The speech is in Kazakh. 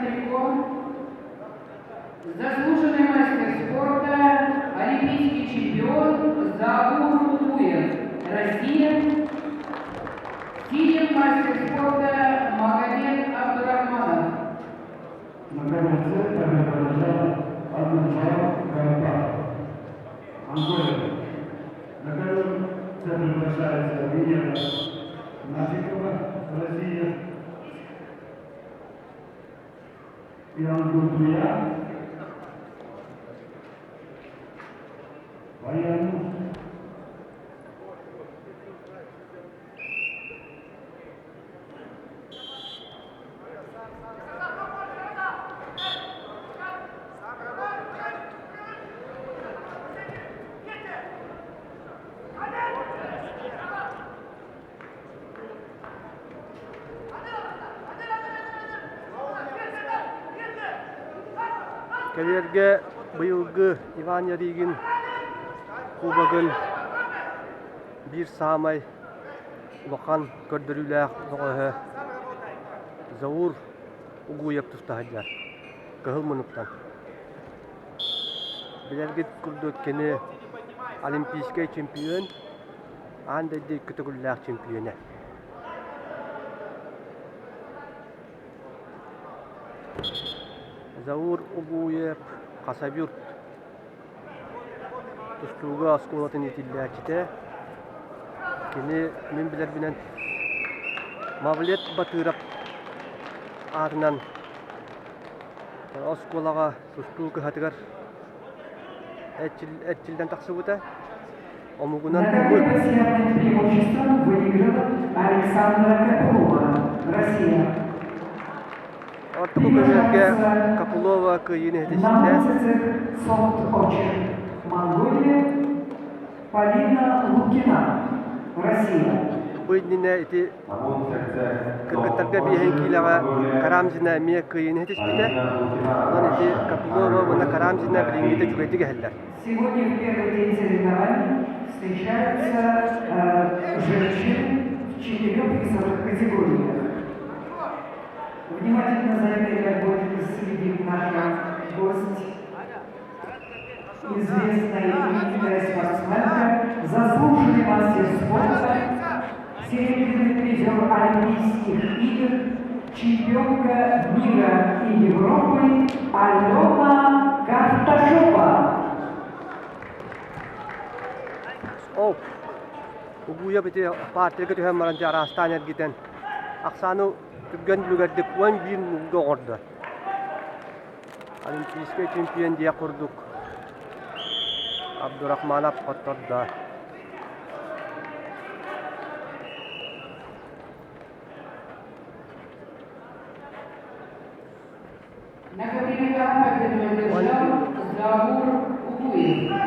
трико. Заслуженный мастер спорта, олимпийский чемпион Заур Угуев, Россия. Сильный мастер спорта Магомед Абдурахманов. На котором приглашается Венера Нафикова, Россия, Иван Гуртуя, военный. Келерге быйылгы Иван Яригин кубогын бир самай лоқан көрдіріләқ лоғығы Заур Угуев тұстағыдар кығыл мұнықтан. Білерге күрді өткені олимпийский чемпион, андайды күтігіләқ чемпионы. Заур Угуев Қасабюрт тұстуға асколатын етілдәкіте. Кені мен білер бінен Мавлет Батырап артынан асколаға тұстуғы қатығар әтчілден тақсы бұта. Омугунан Такое посвятное преимущество выиграла Александра Капулова, Россия. Артық көмерге Капулова күйіне әтесінде. Софт-очер, Монголия, Полина Лукина, Россия. Бұйдіне еті кіргіттарға бейхен кейліға қарамзина әмия күйіне әтеспеді. Онан еті Капулова бұна қарамзина біліңгеті жүгейдігі әлдер. Сегодня в первый день соревнований встречаются женщины в 4 весовых категориях. Внимательно за этой борьбой следит наша гость, известная именитая спортсменка, заслуженный мастер спорта, серебряный призер Олимпийских игр, чемпионка мира и Европы Алена Карташова. Угуев еті партиға түйен маранча арастан әргетен. Ақсану түрген бүлгерді куан бір мұлды оғырды. Олимпийский чемпион дия құрдық. Абдурахманов қоттырды. На кабинетах победу одержал Заур Угуев.